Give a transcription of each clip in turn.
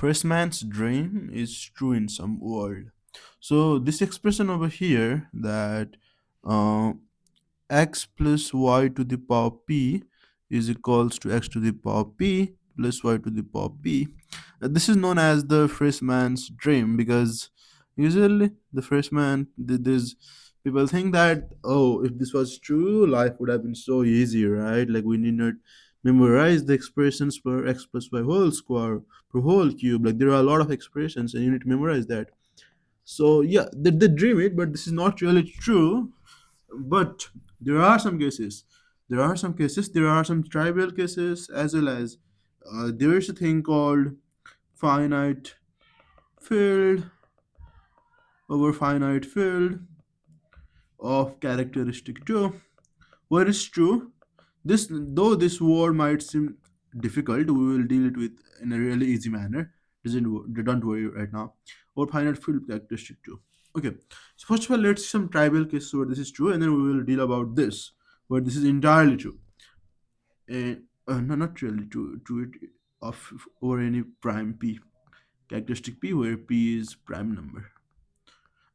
First man's dream is true in some world. So this expression over here that uh, x plus y to the power p is equals to x to the power p plus y to the power p. This is known as the first man's dream because usually the first man there's people think that, oh, if this was true, life would have been so easy, right? Like we need not memorize the expressions per x plus y whole square per whole cube. Like there are a lot of expressions and you need to memorize that. So yeah, they dream it, but this is not really true. But there are some cases. There are some trivial cases as well as there is a thing called finite field over finite field of characteristic 2. What is true? This though this word might seem difficult, we will deal it with in a really easy manner. Don't worry right now. Or finite field characteristic 2. Okay. So first of all, let's see some trivial cases where this is true, and then we will deal about this where this is entirely true. And no, not really true it of over any prime p characteristic p where p is prime number.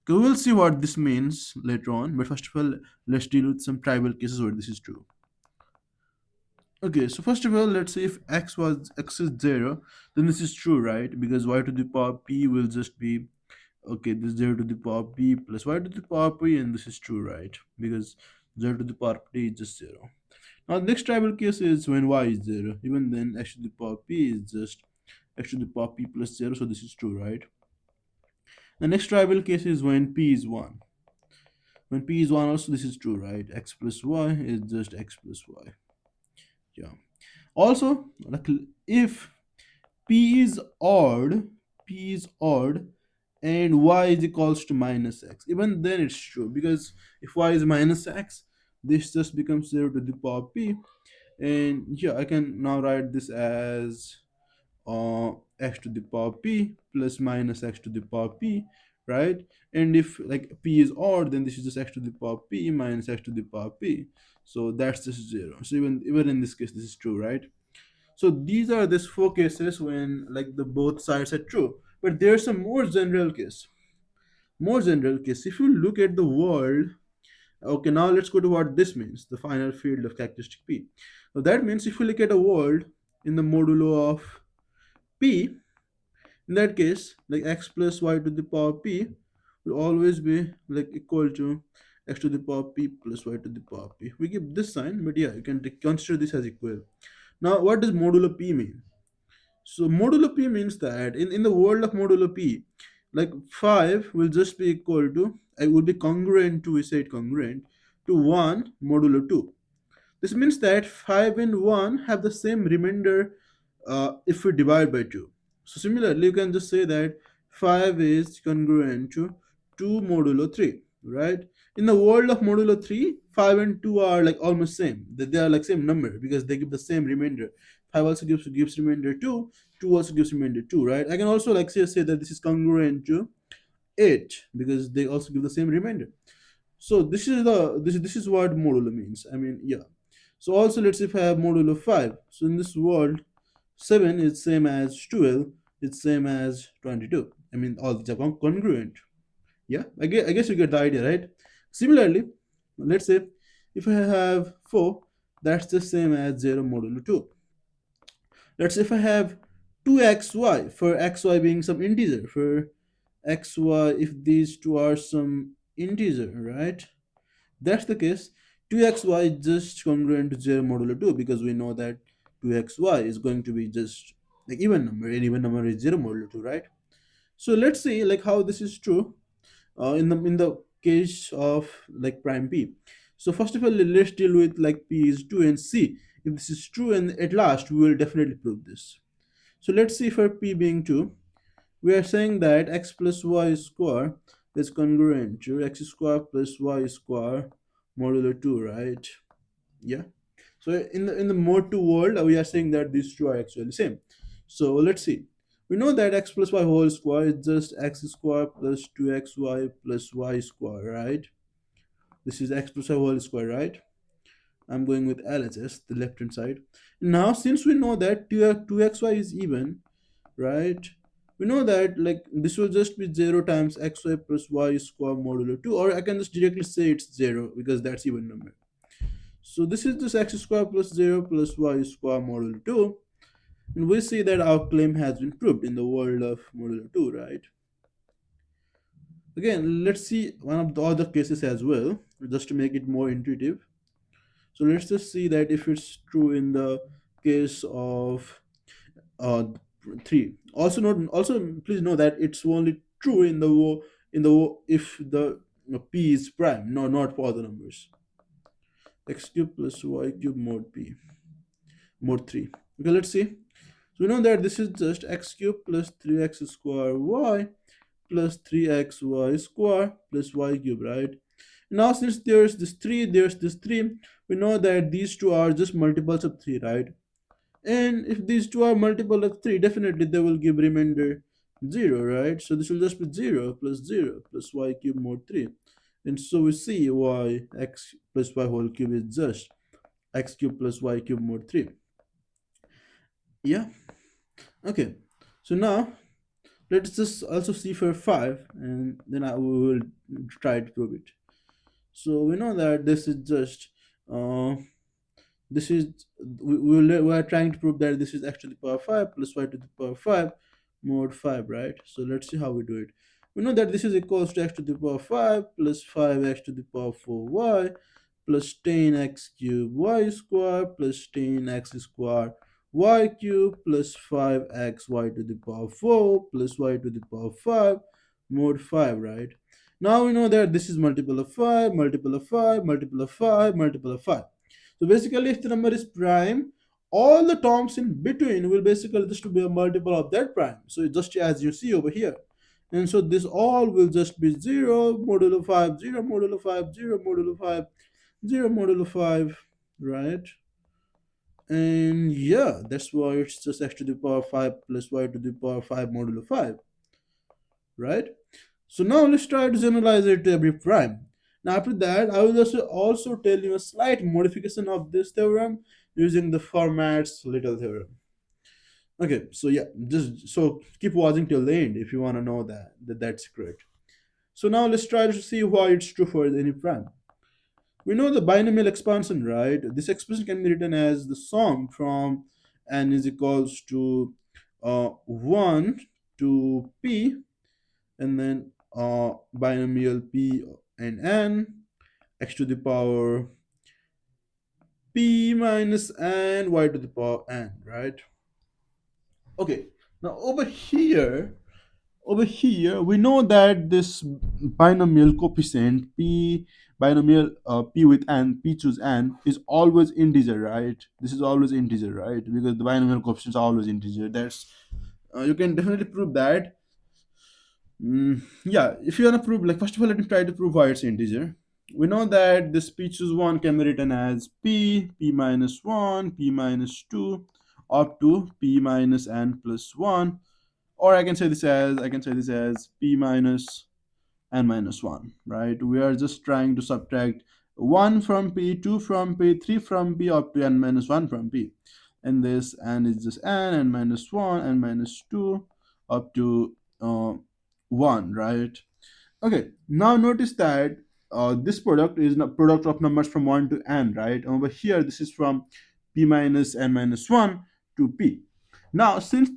Okay, we'll see what this means later on, but first of all, let's deal with some trivial cases where this is true. Okay, so first of all, let's say if x is 0, then this is true, right? Because y to the power p will just be, okay, this 0 to the power p plus y to the power p, and this is true, right? Because 0 to the power p is just 0. Now, the next trivial case is when y is 0. Even then, x to the power p is just x to the power p plus 0, so this is true, right? The next trivial case is when p is 1. When p is 1 also, this is true, right? X plus y is just x plus y. Yeah. Also, like if p is odd, and y is equals to minus x, even then it's true because if y is minus x, this just becomes 0 to the power p. And yeah, I can now write this as x to the power p plus minus x to the power p, right? And if like p is odd, then this is just x to the power p minus x to the power p. So that's just 0. So even in this case, this is true, right? So these are these four cases when like the both sides are true. But there's a more general case. More general case. If you look at the world, okay, now let's go to what this means, the final field of characteristic P. So that means if you look at a world in the modulo of P, in that case, like x plus y to the power P will always be like equal to x to the power P plus y to the power P. We give this sign, but yeah, you can consider this as equal. Now, what does modulo P mean? So modulo P means that in the world of modulo P, like 5 will just be equal to, it will be congruent to, we say it congruent to 1 modulo 2. This means that 5 and 1 have the same remainder if we divide by 2. So similarly, you can just say that 5 is congruent to 2 modulo 3, right? In the world of modulo 3, 5 and 2 are like almost same. They are like same number because they give the same remainder. 5 also gives remainder 2, 2 also gives remainder 2, right? I can also like say that this is congruent to 8 because they also give the same remainder. So this is what modulo means. I mean, yeah. So also let's say if I have modulo 5. So in this world, 7 is same as 12, it's same as 22. I mean, all these are congruent. Yeah, I guess you get the idea, right? Similarly, let's say if I have 4, that's the same as 0 modulo 2. Let's say if I have 2xy, for xy being some integer, for xy, if these two are some integer, right? That's the case. 2xy is just congruent to 0 modulo 2 because we know that 2xy is going to be just like even number, and even number is 0 modulo 2, right? So let's see like how this is true in the case of like prime p. So first of all, let's deal with like p is 2 and see if this is true, and at last we will definitely prove this. So let's see for p being 2, we are saying that x plus y square is congruent to x square plus y square modulo 2, right? Yeah. So in the mod 2 world, we are saying that these two are actually same. So let's see. We know that x plus y whole square is just x square plus 2xy plus y square, right? This is x plus y whole square, right? I'm going with LHS, the left hand side. Now, since we know that 2xy is even, right? We know that like this will just be 0 times xy plus y square modulo 2, or I can just directly say it's 0 because that's even number. So this is just x square plus 0 plus y square modulo 2, and we see that our claim has been proved in the world of modulo 2, right? Again, let's see one of the other cases as well, just to make it more intuitive. So let's just see that if it's true in the case of uh, 3. Also note, also please know that it's only true in the if the p is prime, no, not for other numbers. X cube plus y cube mod p mod 3. Okay, let's see. So we know that this is just x cube plus 3x square y plus 3xy square plus y cube, right? Now since there's this 3, there's this 3, we know that these two are just multiples of 3, right? And if these two are multiple of 3, definitely they will give remainder 0, right? So this will just be 0 plus y cube mod 3. And so we see y x plus y whole cube is just x cube plus y cube mod 3. Yeah, okay. So now let's just also see for 5, and then we will try to prove it. So we know that this is just uh, this is we are trying to prove that this is x to the power 5 plus y to the power 5 mod 5, right? So let's see how we do it. We know that this is equals to x to the power 5 plus 5x to the power 4y plus 10x cube y square plus 10x square y cube plus 5x y to the power 4 plus y to the power 5 mod 5, right? Now we know that this is multiple of 5, multiple of 5, multiple of 5, multiple of 5. So basically, if the number is prime, all the terms in between will basically just be a multiple of that prime. So just as you see over here. And so this all will just be 0, modulo 5, 0, modulo 5, 0, modulo 5, 0, modulo 5, right? And yeah, that's why it's just x to the power 5 plus y to the power 5 modulo 5, right? So now let's try to generalize it to every prime. Now after that, I will also tell you a slight modification of this theorem using the Fermat's little theorem. Okay, so yeah, just so keep watching till the end if you want to know that's great. So now let's try to see why it's true for any prime. We know the binomial expansion, right? This expression can be written as the sum from n is equals to 1 to p, and then binomial p and n x to the power p minus n y to the power n, right? Okay, now over here we know that this binomial coefficient p, binomial p with n, p choose n, is always integer, right? This is always integer, right? Because the binomial coefficients are always integer. That's you can definitely prove that. Yeah, if you want to prove, like, first of all, let me try to prove why it's integer. We know that this p choose 1 can be written as p minus 1, p minus 2, up to p minus n plus 1. Or I can say this as p minus n minus 1, right? We are just trying to subtract 1 from p, 2 from p, 3 from p, up to n minus 1 from p. And this n is just n minus 1, n minus 2, up to 1, right? Okay, now notice that this product is a product of numbers from 1 to n, right? Over here, this is from p minus n minus 1 to p. Now, since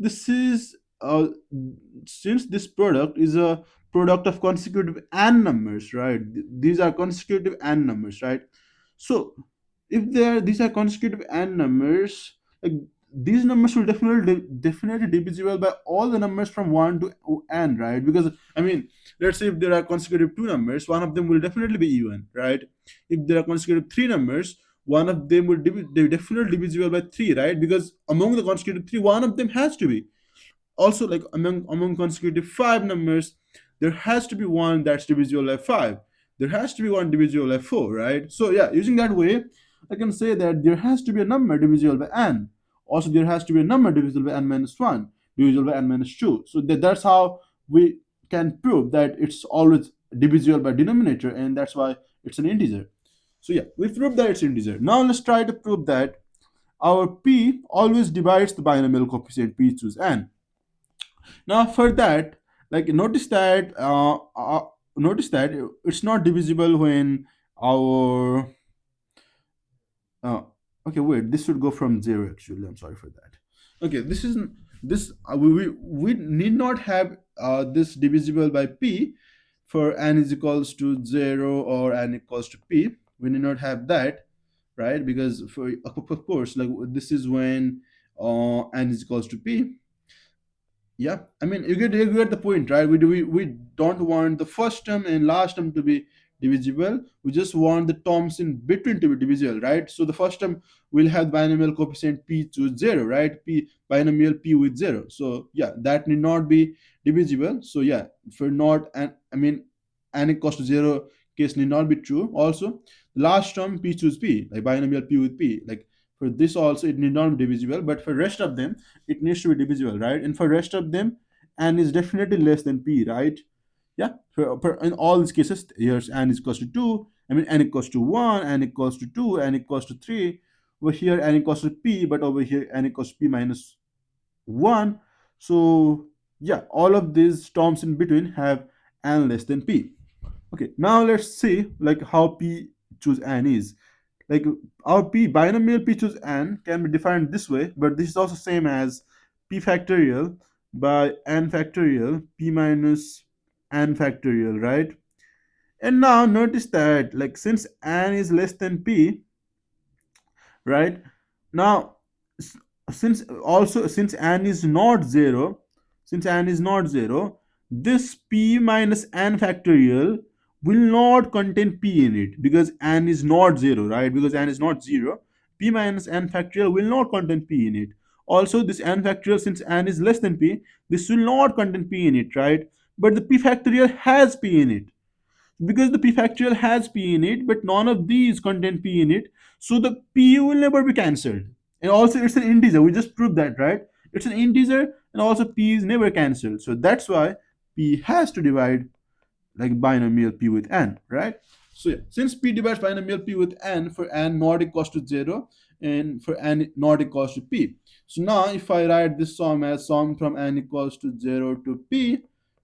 this product is a product of consecutive n numbers, right? These are consecutive n numbers, right? So if these are consecutive n numbers, like, these numbers will definitely divisible by all the numbers from 1 to n, right? Because I mean, let's say if there are consecutive two numbers, one of them will definitely be even, right? If there are consecutive three numbers, one of them will definitely divisible by 3, right? Because among the consecutive 3, one of them has to be. Also, like, among consecutive 5 numbers, there has to be one that's divisible by 5. There has to be one divisible by 4, right? So yeah, using that way, I can say that there has to be a number divisible by n. Also, there has to be a number divisible by n minus 1, divisible by n minus 2. So that's how we can prove that it's always divisible by denominator, and that's why it's an integer. So yeah, we proved that it's integer. Now let's try to prove that our p always divides the binomial coefficient p choose n. Now for that, like notice that it's not divisible when our uh, okay, wait, this should go from 0 actually. I'm sorry for that. Okay, this is this we need not have this divisible by p for n is equals to 0 or n equals to p. We need not have that, right? Because for of course, like this is when n is equals to p. Yeah, I mean you get the point, right? We don't want the first term and last term to be divisible. We just want the terms in between to be divisible, right? So the first term will have binomial coefficient p to 0, right? P binomial p with 0. So yeah, that need not be divisible. So yeah, for not and I mean n equals to 0 case need not be true. Also, last term p choose p, like binomial p with p, like for this also it need not be divisible, but for rest of them it needs to be divisible, right? And for rest of them, n is definitely less than p, right? Yeah, in all these cases, here's n is equals to 2. I mean, n equals to 1, n equals to 2, n equals to 3. Over here, n equals to p, but over here, n equals to p minus 1. So, yeah, all of these terms in between have n less than p. Okay, now let's see like how p choose n is. Like our p binomial p choose n can be defined this way, but this is also same as p factorial by n factorial p minus n factorial, right? And now notice that like since n is less than p, right? Now s- since n is not 0, since n is not 0, this p minus n factorial will not contain p in it because n is not 0, right? Because n is not 0, p minus n factorial will not contain p in it. Also this n factorial, since n is less than p, this will not contain p in it, right? But the p factorial has p in it, because the p factorial has p in it, but none of these contain p in it, so the p will never be cancelled. And also it's an integer, we just proved that, right? It's an integer, and also p is never cancelled, so that's why p has to divide like binomial p with n, right? So yeah, since p divides binomial p with n for n not equals to 0 and for n not equals to p, so now if I write this sum as sum from n equals to 0 to p,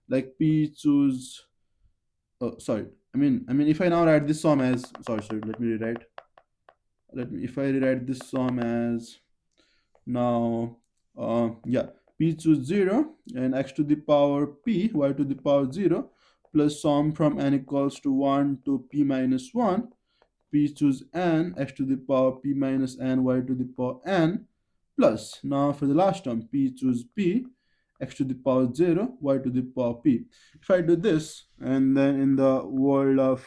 like p choose oh sorry, I mean if I now write this sum as sorry, let me rewrite. Let me if I rewrite this sum as now yeah, p choose 0 and x to the power p y to the power 0 plus sum from n equals to 1 to p minus 1, p choose n x to the power p minus n y to the power n, plus now for the last term p choose p x to the power 0 y to the power p. If I do this, and then in the world of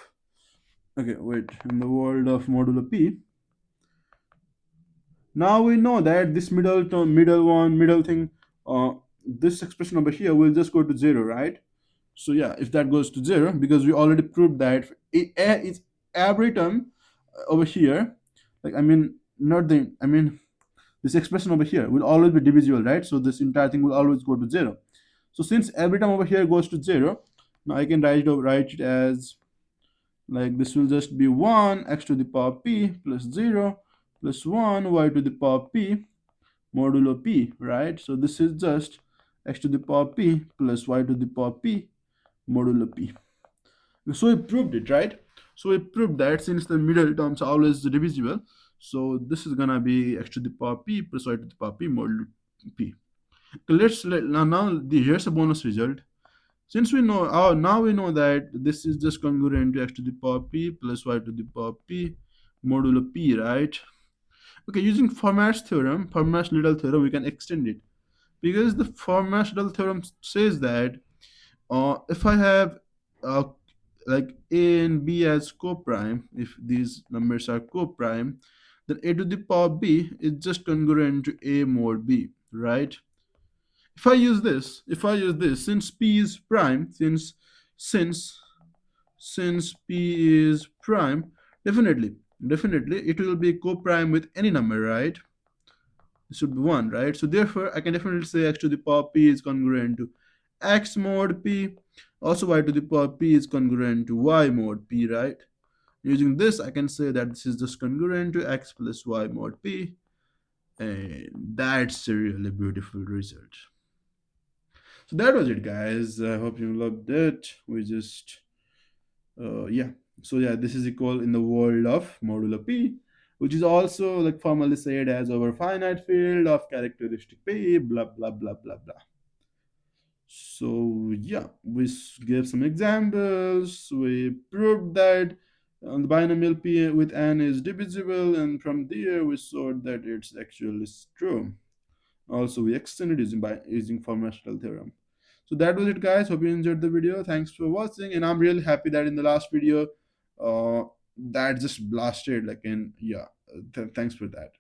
okay wait in the world of modulo p, now we know that this middle term, middle thing, this expression over here will just go to 0, right? So yeah, if that goes to 0, because we already proved that it's every term over here, like not the this expression over here will always be divisible, right? So this entire thing will always go to 0. So since every term over here goes to 0, now I can write it as like this will just be 1 x to the power p plus 0 plus 1 y to the power p modulo p, right? So this is just x to the power p plus y to the power p modulo p. So we proved it, right? So we proved that since the middle terms are always divisible, so this is gonna be x to the power p plus y to the power p modulo p. Here's a bonus result. Since we know now we know that this is just congruent to x to the power p plus y to the power p modulo p, right? Okay, using Fermat's-Little theorem, we can extend it, because the Fermat's-Little theorem says that if I have uh, like a and b as co-prime, if these numbers are co-prime, then a to the power b is just congruent to a mod b, right? If I use this, since p is prime, since since p is prime, definitely it will be co-prime with any number, right? It should be 1, right? So therefore I can definitely say x to the power p is congruent to x mod p. Also y to the power p is congruent to y mod p, right? Using this I can say that this is just congruent to x plus y mod p, and that's a really beautiful result. So that was it, guys. I hope you loved it. We just yeah. So yeah, this is equal in the world of modulo p, which is also like formally said as over finite field of characteristic p, blah blah blah blah blah. So yeah, we gave some examples. We proved that the binomial p with n is divisible, and from there we saw that it's actually true. Also, we extended using Fermat-Russell theorem. So that was it, guys. Hope you enjoyed the video. Thanks for watching, and I'm really happy that in the last video, that just blasted like in yeah. Thanks for that.